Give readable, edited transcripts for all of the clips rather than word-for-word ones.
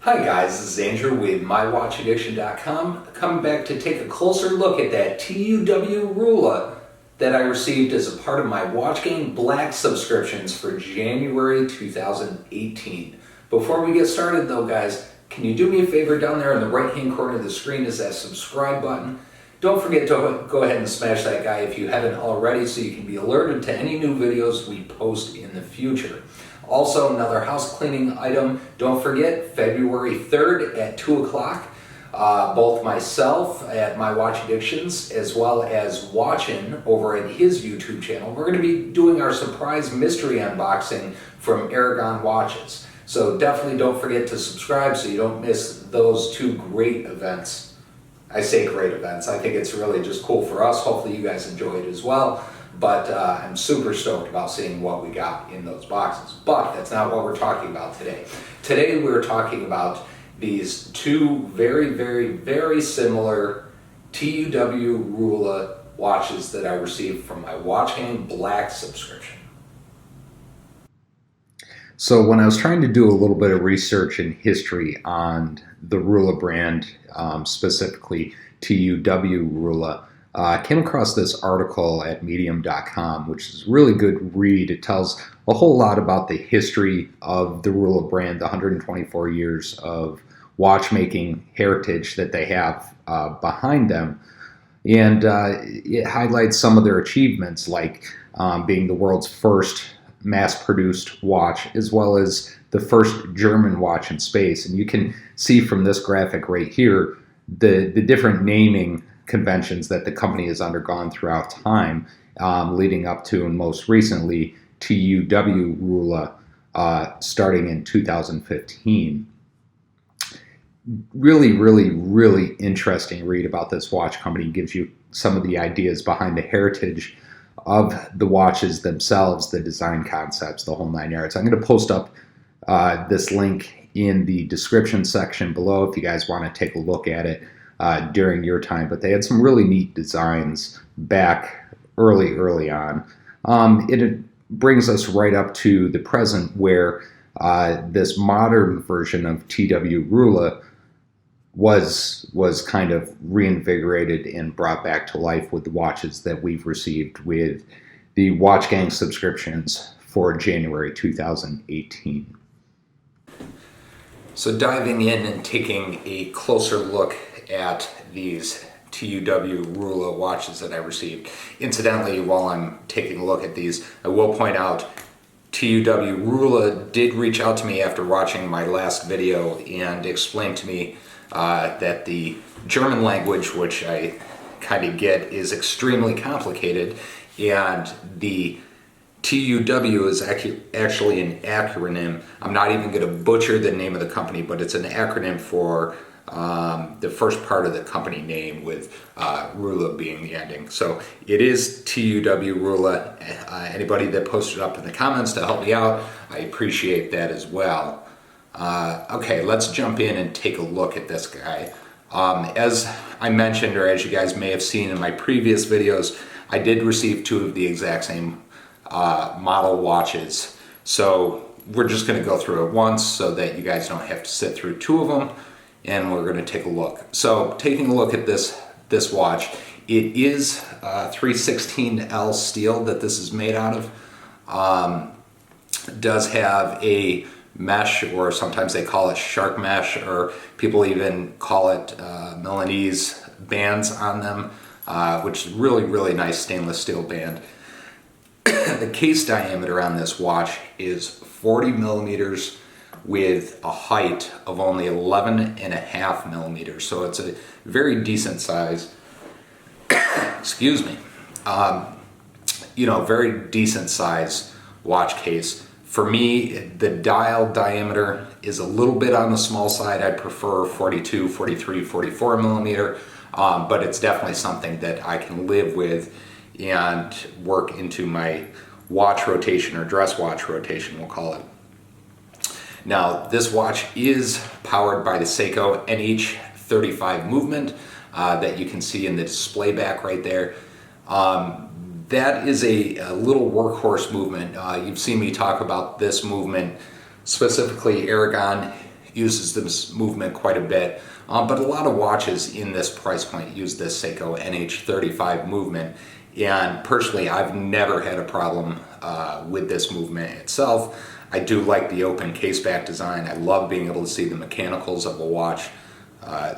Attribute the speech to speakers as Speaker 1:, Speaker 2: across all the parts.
Speaker 1: Hi guys, this is Andrew with MyWatchAddiction.com, coming back to take a closer look at that TUW Ruhla that I received as a part of my Watchgang Black subscriptions for January 2018. Before we get started though guys, can you do me a favor? Down there in the right hand corner of the screen is that subscribe button. Don't forget to go ahead and smash that guy if you haven't already so you can be alerted to any new videos we post in the future. Also, another house cleaning item, don't forget, February 3rd at 2 o'clock, both myself at My Watch Addictions as well as Watchin over at his YouTube channel, we're going to be doing our surprise mystery unboxing from Aragon Watches. So definitely don't forget to subscribe so you don't miss those two great events. I say great events, I think it's really just cool for us. Hopefully you guys enjoy it as well. But I'm super stoked about seeing what we got in those boxes. But that's not what we're talking about today. Today we're talking about these two very similar TUW Ruhla watches that I received from my Watchgang Black subscription. So when I was trying to do a little bit of research and history on the Ruhla brand, specifically TUW Ruhla, I came across this article at medium.com, which is a really good read. It tells a whole lot about the history of the Ruhla brand, the 124 years of watchmaking heritage that they have behind them. And it highlights some of their achievements, like being the world's first mass-produced watch, as well as the first German watch in space. And you can see from this graphic right here the different naming conventions that the company has undergone throughout time, leading up to, and most recently, TUW Ruhla, starting in 2015. Really interesting read about this watch company. Gives you some of the ideas behind the heritage of the watches themselves, the design concepts, the whole nine yards. I'm going to post up this link in the description section below if you guys want to take a look at it during your time, but they had some really neat designs back early on. It brings us right up to the present, where this modern version of TUW Ruhla was kind of reinvigorated and brought back to life with the watches that we've received with the Watchgang subscriptions for January 2018. So diving in and taking a closer look at these TUW Ruhla watches that I received. Incidentally, while I'm taking a look at these, I will point out TUW Ruhla did reach out to me after watching my last video and explained to me that the German language, which I kind of get, is extremely complicated, and the TUW is actually an acronym. I'm not even going to butcher the name of the company, but it's an acronym for the first part of the company name, with Ruhla being the ending. So it is TUW Ruhla. Anybody that posted up in the comments to help me out, I appreciate that as well. Okay, let's jump in and take a look at this guy. As I mentioned, or as you guys may have seen in my previous videos, I did receive two of the exact same model watches. So we're just going to go through it once so that you guys don't have to sit through two of them. And we're going to take a look. So taking a look at this watch, it is 316L steel that this is made out of. Does have a mesh, or sometimes they call it shark mesh, or people even call it Milanese bands on them, which is really nice stainless steel band. The case diameter on this watch is 40 millimeters with a height of only 11.5 millimeters. So it's a very decent size, excuse me, very decent size watch case. For me, the dial diameter is a little bit on the small side. I prefer 42, 43, 44 millimeter, but it's definitely something that I can live with and work into my watch rotation, or dress watch rotation, we'll call it. Now, this watch is powered by the Seiko NH35 Movement that you can see in the display back right there. That is a little workhorse movement. You've seen me talk about this movement, specifically Aragon uses this movement quite a bit, but a lot of watches in this price point use this Seiko NH35 movement, and personally I've never had a problem with this movement itself. I do like the open case back design. I love being able to see the mechanicals of a watch,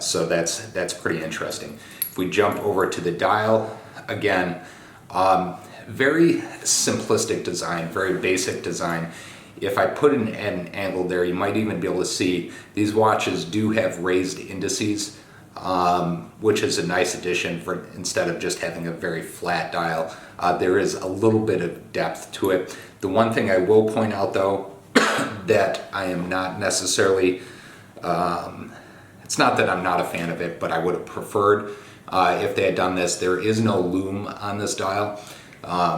Speaker 1: so that's pretty interesting. If we jump over to the dial, again, very simplistic design, very basic design. If I put an angle there, you might even be able to see these watches do have raised indices, which is a nice addition for instead of just having a very flat dial. There is a little bit of depth to it. The one thing I will point out though, that I am not necessarily, it's not that I'm not a fan of it, but I would have preferred if they had done this. There is no loom on this dial,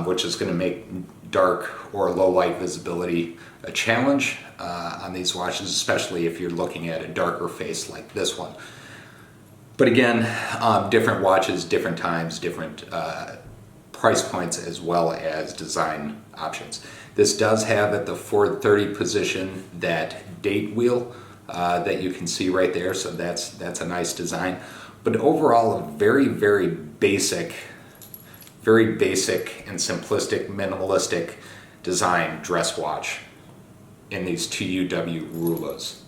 Speaker 1: which is going to make dark or low light visibility a challenge on these watches, especially if you're looking at a darker face like this one. But again, different watches, different times, different price points, as well as design options. This does have at the 430 position that date wheel that you can see right there, so that's a nice design. But overall, a very, very basic and simplistic, minimalistic design dress watch in these TUW Ruhlas.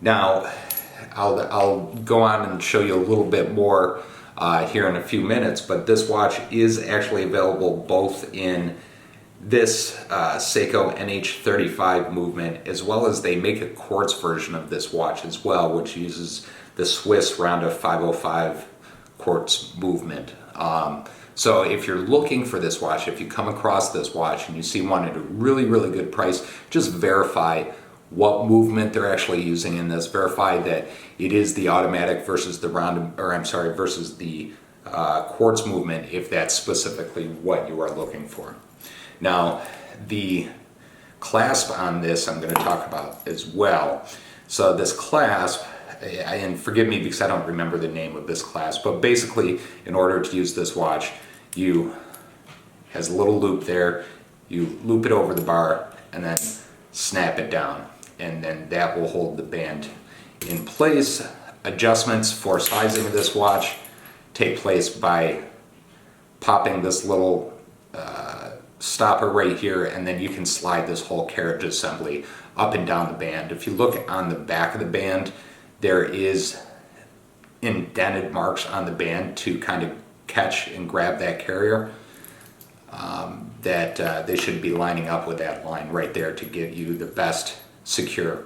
Speaker 1: Now, I'll go on and show you a little bit more here in a few minutes, but this watch is actually available both in this Seiko NH35 movement, as well as they make a quartz version of this watch as well, which uses the Swiss Round of 505 quartz movement. So if you're looking for this watch, if you come across this watch and you see one at a really, really good price, just verify what movement they're actually using in this. Verify that it is the automatic versus the versus the quartz movement, if that's specifically what you are looking for. Now, the clasp on this I'm going to talk about as well. So this clasp, and forgive me because I don't remember the name of this clasp, but basically in order to use this watch, has a little loop there, you loop it over the bar and then snap it down, and then that will hold the band in place. Adjustments for sizing of this watch take place by popping this little stopper right here, and then you can slide this whole carriage assembly up and down the band. If you look on the back of the band, there is indented marks on the band to kind of catch and grab that carrier. They should be lining up with that line right there to get you the best secure.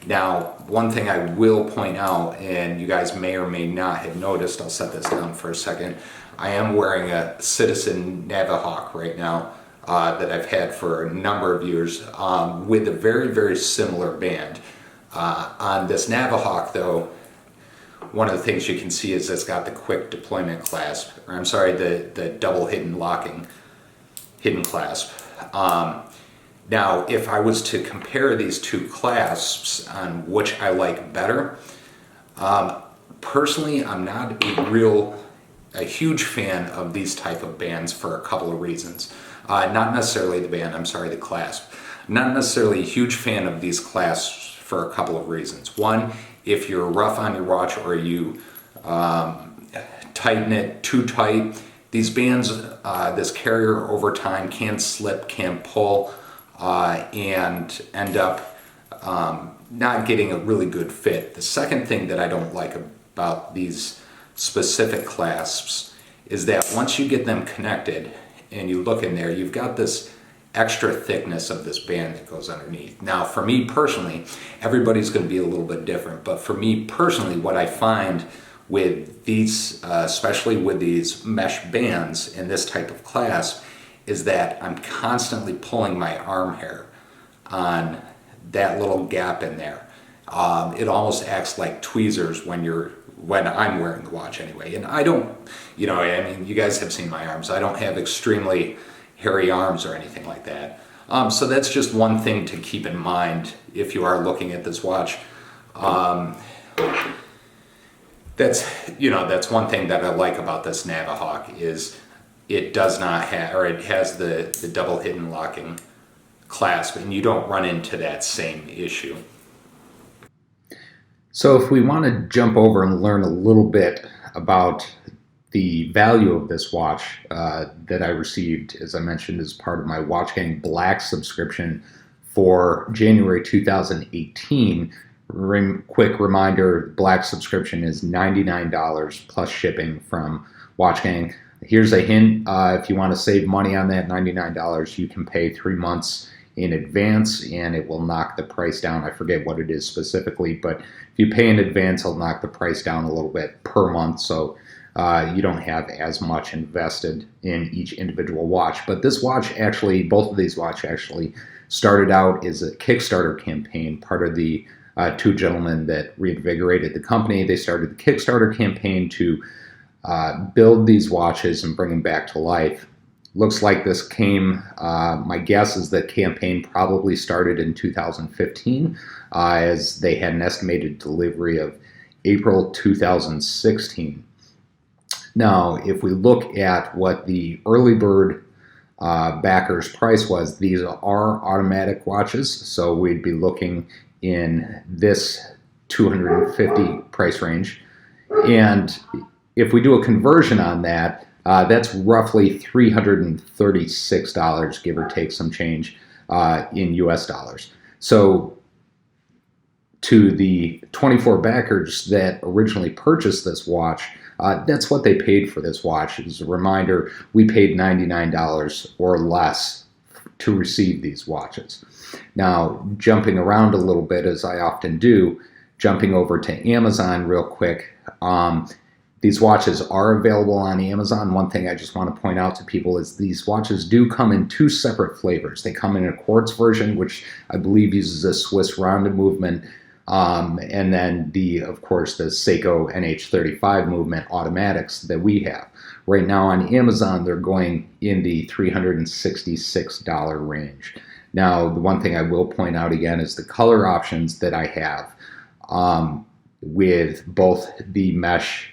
Speaker 1: Now, one thing I will point out, and you guys may or may not have noticed, I'll set this down for a second, I am wearing a Citizen Navihawk right now that I've had for a number of years with a very, very similar band. On this Navihawk though, one of the things you can see is it's got the quick deployment clasp, or I'm sorry, the double hidden clasp. Now, if I was to compare these two clasps on which I like better, personally, I'm not a huge fan of these type of bands for a couple of reasons. Not necessarily the band, I'm sorry, the clasp. Not necessarily a huge fan of these clasps for a couple of reasons. One, if you're rough on your watch or you tighten it too tight, these bands, this carrier over time can slip, can pull, and end up not getting a really good fit. The second thing that I don't like about these specific clasps is that once you get them connected and you look in there, you've got this extra thickness of this band that goes underneath. Now, for me personally, everybody's going to be a little bit different, but for me personally, what I find with these, especially with these mesh bands in this type of clasp, is that I'm constantly pulling my arm hair on that little gap in there. It almost acts like tweezers when I'm wearing the watch anyway. And I don't, I mean, you guys have seen my arms. I don't have extremely hairy arms or anything like that. So that's just one thing to keep in mind if you are looking at this watch. That's one thing that I like about this Navihawk is it does not have, or it has the double hidden locking clasp, and you don't run into that same issue. So if we want to jump over and learn a little bit about the value of this watch that I received, as I mentioned, as part of my Watchgang Black subscription for January 2018, quick reminder, Black subscription is $99 plus shipping from Watchgang. Here's a hint, if you want to save money on that $99, you can pay 3 months in advance and it will knock the price down. I forget what it is specifically, but if you pay in advance, it'll knock the price down a little bit per month, so you don't have as much invested in each individual watch. But this watch actually, both of these watches actually started out as a Kickstarter campaign, part of the two gentlemen that reinvigorated the company. They started the Kickstarter campaign to build these watches and bring them back to life. Looks like this came, my guess is that campaign probably started in 2015, as they had an estimated delivery of April 2016. Now, if we look at what the early bird backers price was, these are automatic watches, so we'd be looking in this $250 price range. And if we do a conversion on that, that's roughly $336, give or take some change, in US dollars. So to the 24 backers that originally purchased this watch, that's what they paid for this watch. As a reminder, we paid $99 or less to receive these watches. Now, jumping around a little bit, as I often do, jumping over to Amazon real quick, these watches are available on Amazon. One thing I just want to point out to people is these watches do come in two separate flavors. They come in a quartz version, which I believe uses a Swiss rounded movement, and then of course, the Seiko NH35 movement automatics that we have. Right now on Amazon, they're going in the $366 range. Now, the one thing I will point out again is the color options that I have with both the mesh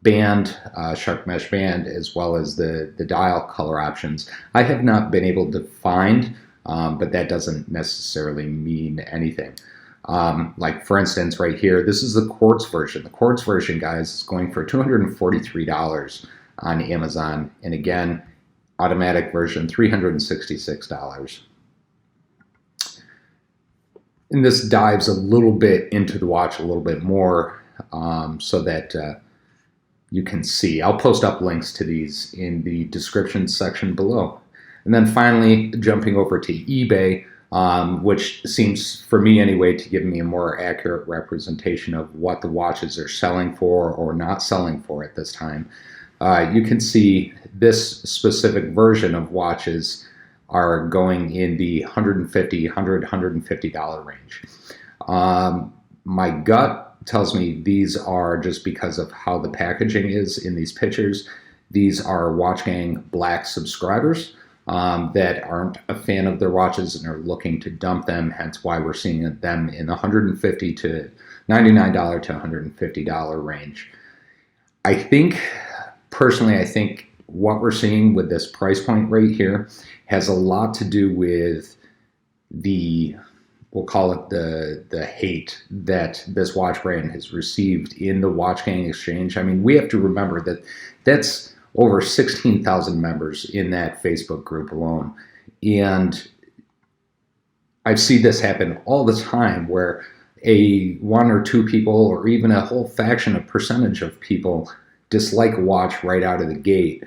Speaker 1: band, shark mesh band, as well as the dial color options. I have not been able to find, but that doesn't necessarily mean anything. Like for instance, right here, this is the quartz version. The quartz version, guys, is going for $243 on Amazon. And again, automatic version, $366. And this dives a little bit into the watch a little bit more, so that you can see. I'll post up links to these in the description section below. And then finally, jumping over to eBay, which seems, for me anyway, to give me a more accurate representation of what the watches are selling for or not selling for at this time. You can see this specific version of watches are going in the $150, $150 range. My gut tells me these are, just because of how the packaging is in these pictures, these are Watchgang Black subscribers that aren't a fan of their watches and are looking to dump them, hence why we're seeing them in the $150 to $99 to $150 range. Personally, I think what we're seeing with this price point right here has a lot to do with we'll call it the hate that this watch brand has received in the Watchgang exchange. I mean, we have to remember that that's over 16,000 members in that Facebook group alone. And I see this happen all the time, where one or two people, or even a whole faction, a percentage of people, dislike a watch right out of the gate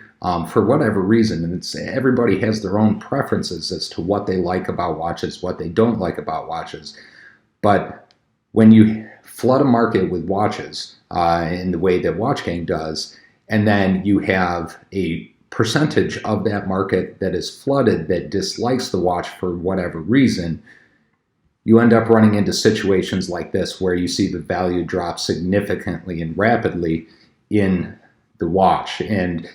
Speaker 1: for whatever reason. And everybody has their own preferences as to what they like about watches, what they don't like about watches. But when you flood a market with watches in the way that Watchgang does, and then you have a percentage of that market that is flooded that dislikes the watch for whatever reason, you end up running into situations like this where you see the value drop significantly and rapidly in the watch. And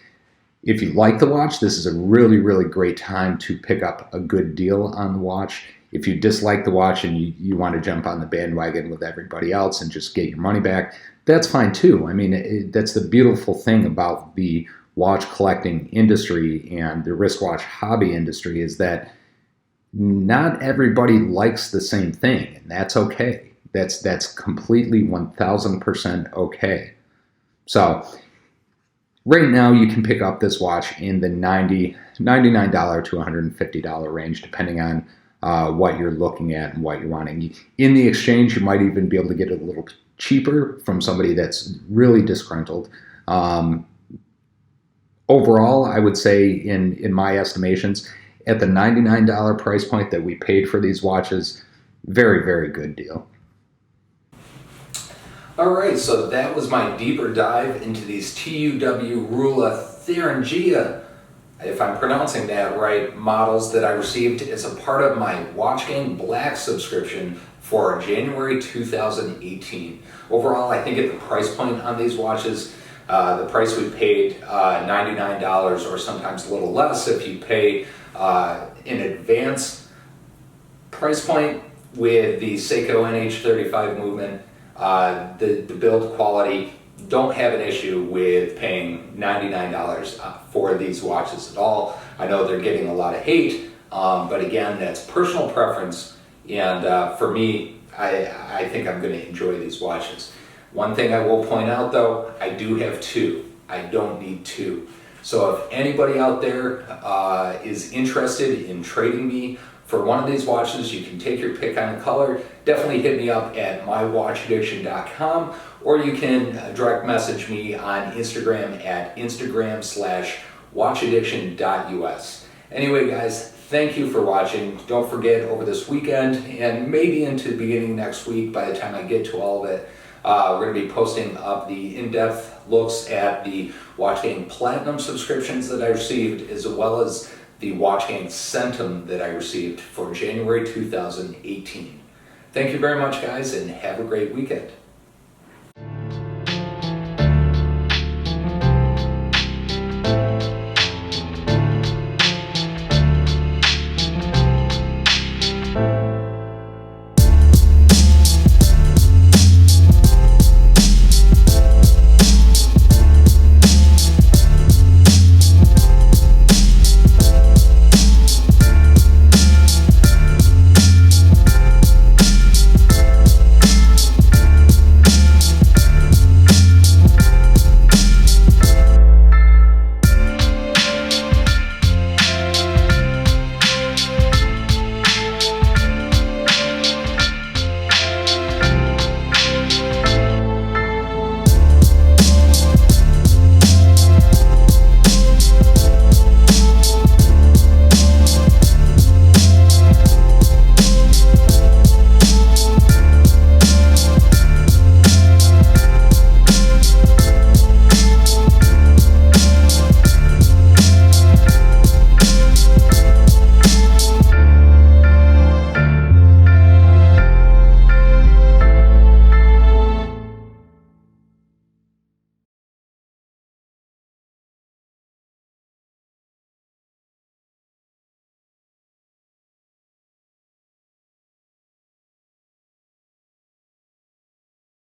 Speaker 1: if you like the watch, this is a really, really great time to pick up a good deal on the watch. If you dislike the watch and you want to jump on the bandwagon with everybody else and just get your money back, that's fine too. I mean, that's the beautiful thing about the watch collecting industry and the wristwatch hobby industry, is that not everybody likes the same thing, and that's okay. That's completely 1000% okay. So right now you can pick up this watch in the $99 to $150 range, depending on what you're looking at and what you're wanting. In the exchange, you might even be able to get it a little cheaper from somebody that's really disgruntled. Overall, I would say in my estimations, at the $99 price point that we paid for these watches, very, very good deal. All right, so that was my deeper dive into these TUW Ruhla THURINGIA, if I'm pronouncing that right, models that I received as a part of my Watchgang Black subscription for January 2018. Overall, I think at the price point on these watches, the price we paid, $99 or sometimes a little less if you pay in advance price point with the Seiko NH35 Movement. The build quality, don't have an issue with paying $99 for these watches at all. I know they're getting a lot of hate, but again, that's personal preference, and for me, I think I'm going to enjoy these watches. One thing I will point out though, I do have two. I don't need two. So if anybody out there is interested in trading me for one of these watches, you can take your pick on a color. Definitely hit me up at mywatchaddiction.com, or you can direct message me on Instagram at Instagram/watchaddiction.us. Anyway, guys, thank you for watching. Don't forget, over this weekend and maybe into the beginning of next week, by the time I get to all of it, we're going to be posting up the in-depth looks at the Watchgang Platinum subscriptions that I received, as well as the Watchgang Centum that I received for January 2018. Thank you very much, guys, and have a great weekend.